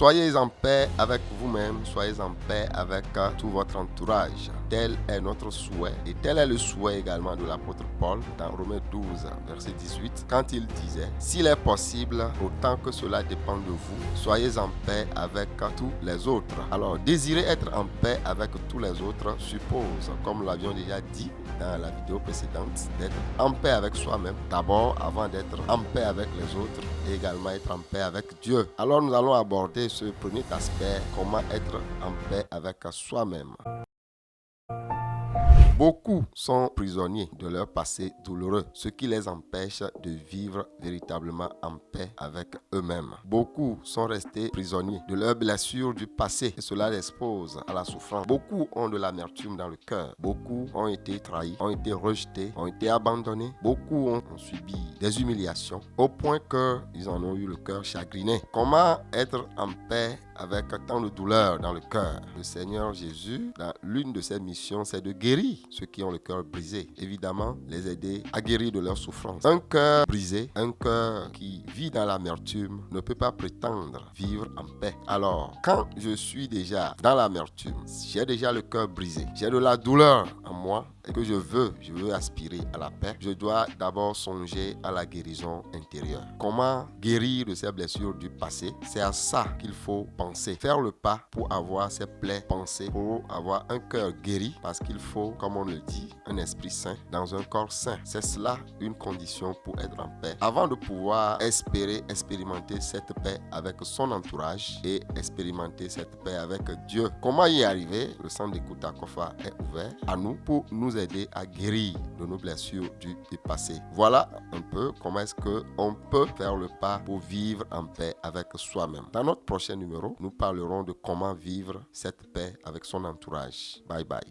Soyez en paix avec vous-même, soyez en paix avec tout votre entourage. Tel est notre souhait et tel est le souhait également de l'apôtre Paul dans Romains 12, verset 18, quand il disait « S'il est possible, autant que cela dépend de vous, soyez en paix avec tous les autres. » Alors, désirer être en paix avec tous les autres suppose, comme nous l'avions déjà dit dans la vidéo précédente, d'être en paix avec soi-même d'abord avant d'être en paix avec les autres et également être en paix avec Dieu. Alors, nous allons aborder ce premier aspect, comment être en paix avec soi-même. Beaucoup sont prisonniers de leur passé douloureux, ce qui les empêche de vivre véritablement en paix avec eux-mêmes. Beaucoup sont restés prisonniers de leurs blessures du passé et cela les expose à la souffrance. Beaucoup ont de l'amertume dans le cœur. Beaucoup ont été trahis, ont été rejetés, ont été abandonnés. Beaucoup ont subi des humiliations au point qu'ils en ont eu le cœur chagriné. Comment être en paix avec tant de douleur dans le cœur? Le Seigneur Jésus, l'une de ses missions, c'est de guérir ceux qui ont le cœur brisé. Évidemment, les aider à guérir de leur souffrance. Un cœur brisé, un cœur qui vit dans l'amertume, ne peut pas prétendre vivre en paix. Alors, quand je suis déjà dans l'amertume, j'ai déjà le cœur brisé, j'ai de la douleur en moi, et que je veux aspirer à la paix, je dois d'abord songer à la guérison intérieure. Comment guérir de ces blessures du passé? C'est à ça qu'il faut penser. Faire le pas pour avoir ces plaies pensées, pour avoir un cœur guéri, parce qu'il faut, comme on le dit, un esprit saint dans un corps saint. C'est cela une condition pour être en paix. Avant de pouvoir expérimenter cette paix avec son entourage et expérimenter cette paix avec Dieu. Comment y arriver? Le centre d'écoute Akofa est ouvert à nous pour nous aider à guérir de nos blessures du passé. Voilà un peu comment est-ce qu'on peut faire le pas pour vivre en paix avec soi-même. Dans notre prochain numéro, nous parlerons de comment vivre cette paix avec son entourage. Bye bye.